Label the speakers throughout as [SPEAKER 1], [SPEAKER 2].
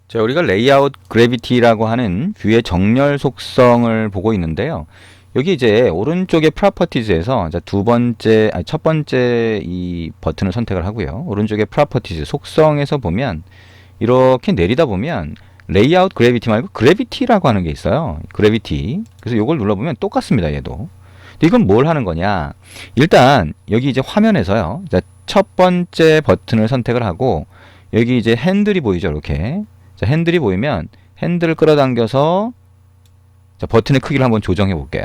[SPEAKER 1] 자, 우리가 레이아웃 그래비티라고 하는 뷰의 정렬 속성을 보고 있는데요. 여기 이제 오른쪽의 프로퍼티즈에서 첫 번째 이 버튼을 선택을 하고요. 오른쪽의 프로퍼티즈 속성에서 보면 이렇게 내리다 보면 레이아웃 그래비티 말고 그래비티라고 하는 게 있어요. 그래비티. 그래서 이걸 눌러보면 똑같습니다. 얘도. 근데 이건 뭘 하는 거냐? 일단 여기 이제 화면에서요. 자, 첫 번째 버튼을 선택을 하고 여기 이제 핸들이 보이죠. 이렇게. 자, 핸들이 보이면 핸들을 끌어당겨서 자, 버튼의 크기를 한번 조정해 볼게요.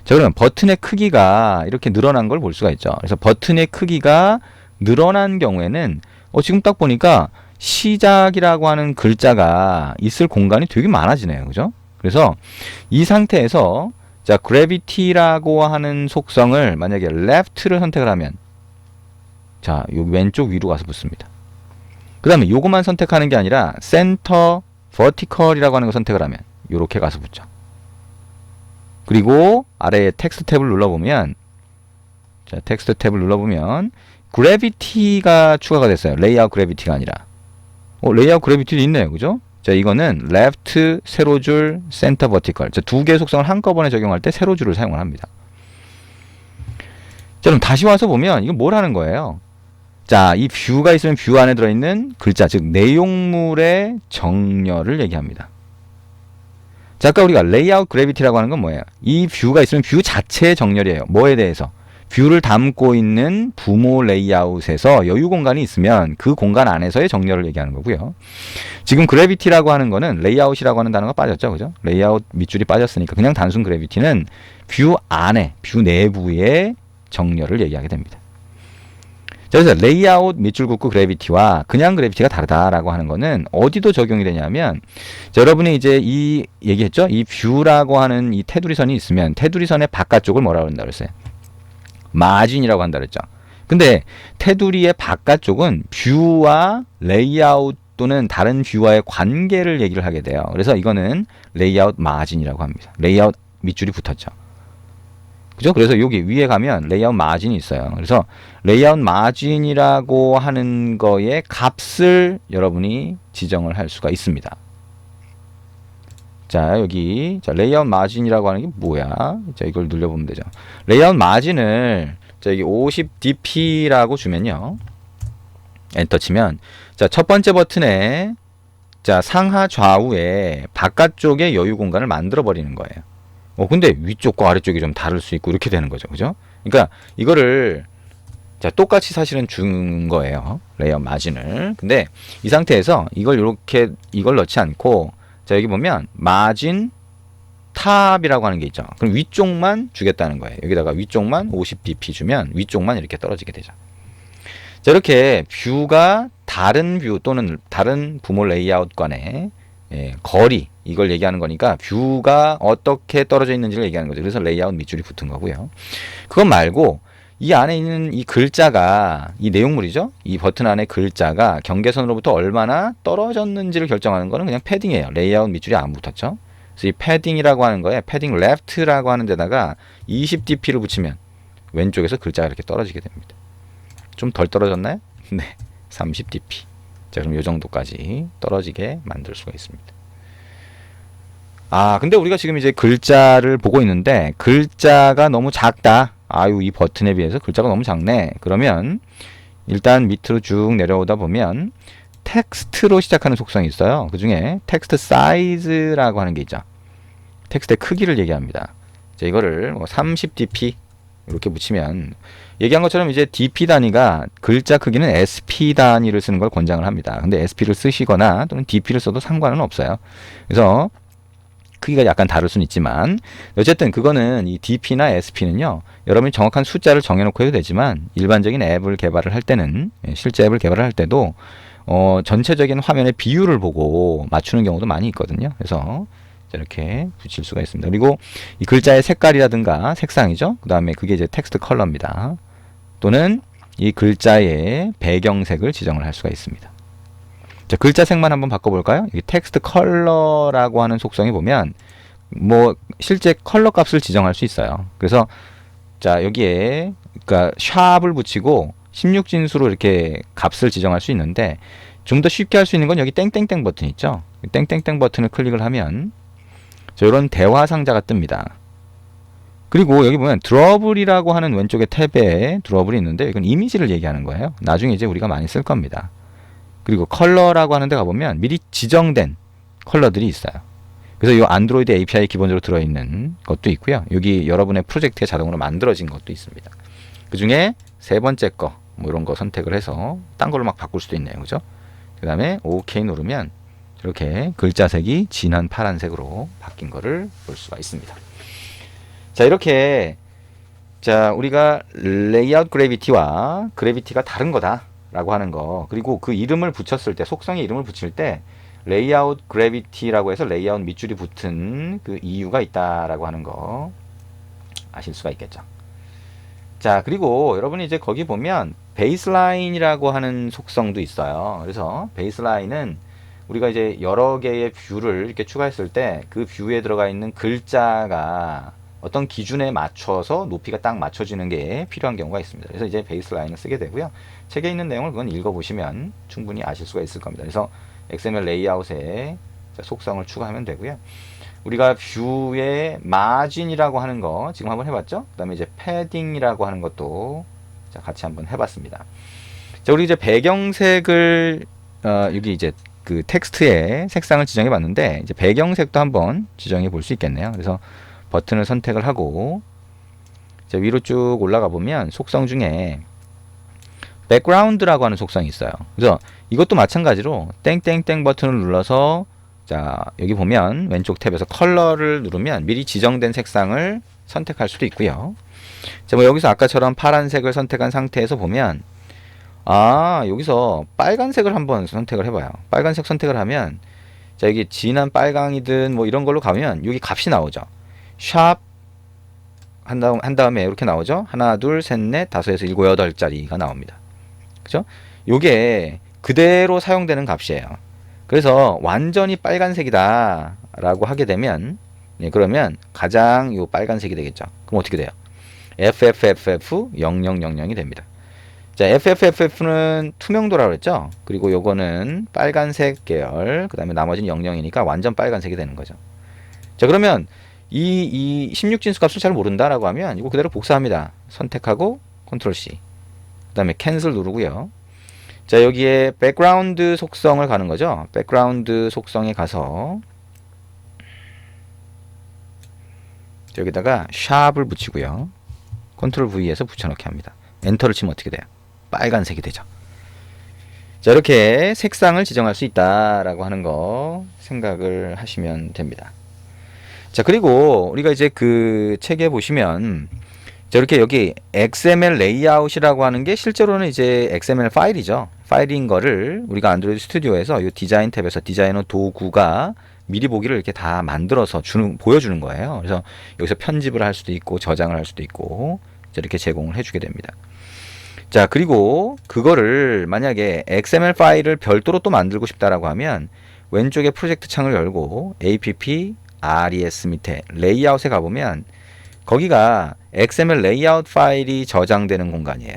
[SPEAKER 1] 자, 그러면 버튼의 크기가 이렇게 늘어난 걸 볼 수가 있죠. 그래서 버튼의 크기가 늘어난 경우에는 지금 딱 보니까 시작이라고 하는 글자가 있을 공간이 되게 많아지네요. 그죠? 그래서 이 상태에서 자, gravity라고 하는 속성을 만약에 left를 선택을 하면 자, 여기 왼쪽 위로 가서 붙습니다. 그 다음에 요것만 선택하는 게 아니라 center vertical이라고 하는 거 선택을 하면 요렇게 가서 붙죠. 그리고 아래에 텍스트 탭을 눌러보면 자, 텍스트 탭을 눌러보면 gravity가 추가가 됐어요. layout gravity가 아니라 layout gravity도 있네요. 그죠? 자, 이거는 left 세로줄 center vertical 자, 두 개의 속성을 한꺼번에 적용할 때 세로줄을 사용을 합니다. 자, 그럼 다시 와서 보면 이건 뭘 하는 거예요? 자, 이 뷰가 있으면 뷰 안에 들어있는 글자, 즉 내용물의 정렬을 얘기합니다. 자, 아까 우리가 레이아웃 그래비티라고 하는 건 뭐예요? 이 뷰가 있으면 뷰 자체의 정렬이에요. 뭐에 대해서? 뷰를 담고 있는 부모 레이아웃에서 여유 공간이 있으면 그 공간 안에서의 정렬을 얘기하는 거고요. 지금 그래비티라고 하는 거는 레이아웃이라고 하는 단어가 빠졌죠. 그죠? 레이아웃 밑줄이 빠졌으니까 그냥 단순 그래비티는 뷰 안에, 뷰 내부의 정렬을 얘기하게 됩니다. 자, 그래서 레이아웃 밑줄 긋고 그래비티와 그냥 그래비티가 다르다라고 하는 거는 어디도 적용이 되냐면 자, 여러분이 이제 이 얘기했죠? 이 뷰라고 하는 이 테두리선이 있으면 테두리선의 바깥쪽을 뭐라고 한다 그랬어요? 마진이라고 한다 그랬죠. 근데 테두리의 바깥쪽은 뷰와 레이아웃 또는 다른 뷰와의 관계를 얘기를 하게 돼요. 그래서 이거는 레이아웃 마진이라고 합니다. 레이아웃 밑줄이 붙었죠. 그죠? 그래서 여기 위에 가면 레이아웃 마진이 있어요. 그래서 레이아웃 마진이라고 하는 거의 값을 여러분이 지정을 할 수가 있습니다. 자, 여기 자, 레이아웃 마진이라고 하는 게 뭐야? 자, 이걸 눌러보면 되죠. 레이아웃 마진을 자, 여기 50dp라고 주면요. 엔터 치면 자, 첫 번째 버튼에 자, 상하 좌우에 바깥쪽에 여유 공간을 만들어 버리는 거예요. 근데 위쪽과 아래쪽이 좀 다를 수 있고 이렇게 되는 거죠. 그죠? 그러니까 이거를 자, 똑같이 사실은 준 거예요. 레이아웃 마진을. 근데 이 상태에서 이걸 넣지 않고 자, 여기 보면 마진 탑이라고 하는 게 있죠. 그럼 위쪽만 주겠다는 거예요. 여기다가 위쪽만 50dp 주면 위쪽만 이렇게 떨어지게 되죠. 자, 이렇게 뷰가 다른 뷰 또는 다른 부모 레이아웃 간의 거리 이걸 얘기하는 거니까 뷰가 어떻게 떨어져 있는지를 얘기하는 거죠. 그래서 레이아웃 밑줄이 붙은 거고요. 그것 말고 이 안에 있는 이 글자가 이 내용물이죠. 이 버튼 안에 글자가 경계선으로부터 얼마나 떨어졌는지를 결정하는 거는 그냥 패딩이에요. 레이아웃 밑줄이 안 붙었죠. 그래서 이 패딩이라고 하는 거에 패딩 left라고 하는 데다가 20dp를 붙이면 왼쪽에서 글자가 이렇게 떨어지게 됩니다. 좀 덜 떨어졌나요? 네, 30dp. 자, 그럼 이 정도까지 떨어지게 만들 수가 있습니다. 근데 우리가 지금 이제 글자를 보고 있는데 글자가 너무 작다. 아유, 이 버튼에 비해서 글자가 너무 작네. 그러면 일단 밑으로 쭉 내려오다 보면 텍스트로 시작하는 속성이 있어요. 그 중에 텍스트 사이즈라고 하는 게 있죠. 텍스트의 크기를 얘기합니다. 자, 이거를 30dp 이렇게 붙이면 얘기한 것처럼 이제 dp 단위가 글자 크기는 sp 단위를 쓰는 걸 권장을 합니다. 근데 sp를 쓰시거나 또는 dp를 써도 상관은 없어요. 그래서 크기가 약간 다를 수는 있지만 어쨌든 그거는 이 dp나 sp는요 여러분이 정확한 숫자를 정해놓고 해도 되지만 일반적인 앱을 개발을 할 때는 실제 앱을 개발을 할 때도 전체적인 화면의 비율을 보고 맞추는 경우도 많이 있거든요. 그래서 이렇게 붙일 수가 있습니다. 그리고 이 글자의 색깔이라든가 색상이죠. 그 다음에 그게 이제 텍스트 컬러입니다. 또는 이 글자의 배경색을 지정을 할 수가 있습니다. 자, 글자 색만 한번 바꿔볼까요? 이 텍스트 컬러라고 하는 속성에 보면 실제 컬러 값을 지정할 수 있어요. 그래서 자, 여기에 그러니까 샵을 붙이고 16진수로 이렇게 값을 지정할 수 있는데 좀 더 쉽게 할 수 있는 건 여기 땡땡땡 버튼 있죠. 땡땡땡 버튼을 클릭을 하면 자, 이런 대화 상자가 뜹니다. 그리고 여기 보면 드러블이라고 하는 왼쪽에 탭에 드러블이 있는데 이건 이미지를 얘기하는 거예요. 나중에 이제 우리가 많이 쓸 겁니다. 그리고 컬러라고 하는 데 가보면 미리 지정된 컬러들이 있어요. 그래서 이 안드로이드 API 기본적으로 들어있는 것도 있고요. 여기 여러분의 프로젝트에 자동으로 만들어진 것도 있습니다. 그 중에 세 번째 거, 뭐 이런 거 선택을 해서 딴 걸로 막 바꿀 수도 있네요. 그죠? 그 다음에 OK 누르면 이렇게 글자색이 진한 파란색으로 바뀐 거를 볼 수가 있습니다. 자, 이렇게 자, 우리가 레이아웃 그래비티와 그래비티가 다른 거다 라고 하는 거, 그리고 그 이름을 붙였을 때, 속성에 이름을 붙일 때 레이아웃 그래비티라고 해서 레이아웃 밑줄이 붙은 그 이유가 있다라고 하는 거 아실 수가 있겠죠. 자, 그리고 여러분이 이제 거기 보면 베이스라인이라고 하는 속성도 있어요. 그래서 베이스라인은 우리가 이제 여러 개의 뷰를 이렇게 추가했을 때 그 뷰에 들어가 있는 글자가 어떤 기준에 맞춰서 높이가 딱 맞춰지는 게 필요한 경우가 있습니다. 그래서 이제 베이스라인을 쓰게 되고요. 책에 있는 내용을 그건 읽어보시면 충분히 아실 수가 있을 겁니다. 그래서 XML 레이아웃에 속성을 추가하면 되고요. 우리가 뷰의 마진이라고 하는 거 지금 한번 해봤죠? 그 다음에 이제 패딩이라고 하는 것도 같이 한번 해봤습니다. 자, 우리 이제 배경색을 여기 이제 그 텍스트에 색상을 지정해 봤는데 이제 배경색도 한번 지정해 볼 수 있겠네요. 그래서 버튼을 선택을 하고 자, 위로 쭉 올라가 보면 속성 중에 백그라운드라고 하는 속성이 있어요. 그래서 이것도 마찬가지로 땡땡땡 버튼을 눌러서 자, 여기 보면 왼쪽 탭에서 컬러를 누르면 미리 지정된 색상을 선택할 수도 있고요. 자, 뭐 여기서 아까처럼 파란색을 선택한 상태에서 보면 여기서 빨간색을 한번 선택을 해봐요. 빨간색 선택을 하면 자, 여기 진한 빨강이든 뭐 이런 걸로 가면 여기 값이 나오죠. 샵 한 다음에 이렇게 나오죠. 하나, 둘, 셋, 넷, 다섯에서 일곱, 여덟 자리가 나옵니다. 그죠? 요게 그대로 사용되는 값이에요. 그래서 완전히 빨간색이다 라고 하게 되면 그러면 가장 요 빨간색이 되겠죠. 그럼 어떻게 돼요? FFFF0000이 됩니다. 자, FFFF는 투명도라고 그랬죠. 그리고 요거는 빨간색 계열, 그 다음에 나머지는 00이니까 완전 빨간색이 되는 거죠. 자, 그러면 이 16진수 값을 잘 모른다라고 하면 이거 그대로 복사합니다. 선택하고 컨트롤 C, 그 다음에 캔슬 누르고요. 자, 여기에 백그라운드 속성을 가는 거죠. 백그라운드 속성에 가서 여기다가 샵을 붙이고요. 컨트롤 V에서 붙여넣기 합니다. 엔터를 치면 어떻게 돼요? 빨간색이 되죠. 자, 이렇게 색상을 지정할 수 있다라고 하는 거 생각을 하시면 됩니다. 자, 그리고 우리가 이제 그 책에 보시면 자, 이렇게 여기 XML 레이아웃이라고 하는 게 실제로는 이제 XML 파일이죠. 파일인 거를 우리가 안드로이드 스튜디오에서 이 디자인 탭에서 디자이너 도구가 미리 보기를 이렇게 다 만들어서 보여주는 거예요. 그래서 여기서 편집을 할 수도 있고 저장을 할 수도 있고 이렇게 제공을 해주게 됩니다. 자, 그리고 그거를 만약에 XML 파일을 별도로 또 만들고 싶다라고 하면 왼쪽에 프로젝트 창을 열고 app res 밑에 레이아웃에 가보면 거기가 XML 레이아웃 파일이 저장되는 공간이에요.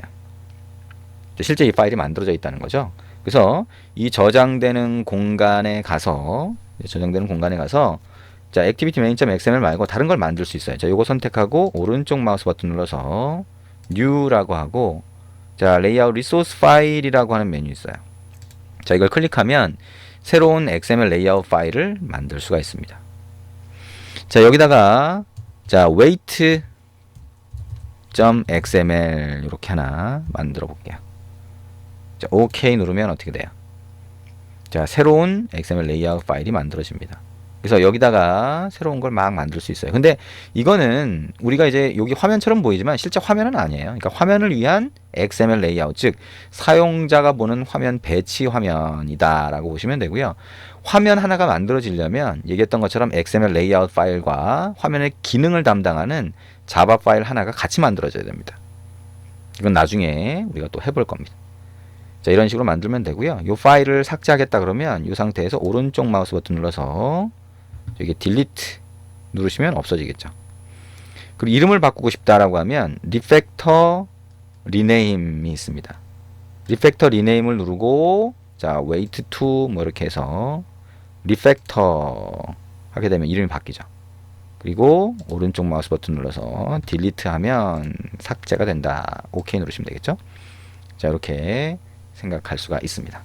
[SPEAKER 1] 실제 이 파일이 만들어져 있다는 거죠. 그래서 이 저장되는 공간에 가서 자, activity main.xml 말고 다른 걸 만들 수 있어요. 자, 요거 선택하고 오른쪽 마우스 버튼 눌러서 new라고 하고 자, 레이아웃 리소스 파일이라고 하는 메뉴 있어요. 자, 이걸 클릭하면 새로운 XML 레이아웃 파일을 만들 수가 있습니다. 자, 여기다가 자, weight.xml 이렇게 하나 만들어 볼게요. 자, OK 누르면 어떻게 돼요? 자, 새로운 XML 레이아웃 파일이 만들어집니다. 그래서 여기다가 새로운 걸 막 만들 수 있어요. 근데 이거는 우리가 이제 여기 화면처럼 보이지만 실제 화면은 아니에요. 그러니까 화면을 위한 XML 레이아웃, 즉 사용자가 보는 화면 배치 화면이다 라고 보시면 되고요. 화면 하나가 만들어지려면 얘기했던 것처럼 XML 레이아웃 파일과 화면의 기능을 담당하는 자바 파일 하나가 같이 만들어져야 됩니다. 이건 나중에 우리가 또 해볼 겁니다. 자, 이런 식으로 만들면 되고요. 이 파일을 삭제하겠다 그러면 이 상태에서 오른쪽 마우스 버튼 눌러서 여기 딜리트 누르시면 없어지겠죠. 그리고 이름을 바꾸고 싶다라고 하면 리팩터 리네임이 있습니다. 리팩터 리네임을 누르고 자, 웨이트 투 뭐 이렇게 해서 리팩터 하게 되면 이름이 바뀌죠. 그리고 오른쪽 마우스 버튼 눌러서 딜리트 하면 삭제가 된다. 오케이 누르시면 되겠죠. 자, 이렇게 생각할 수가 있습니다.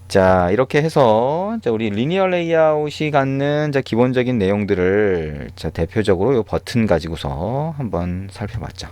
[SPEAKER 1] 자, 이렇게 해서 자, 우리 리니어 레이아웃이 갖는 자, 기본적인 내용들을 자, 대표적으로 이 버튼 가지고서 한번 살펴봤죠.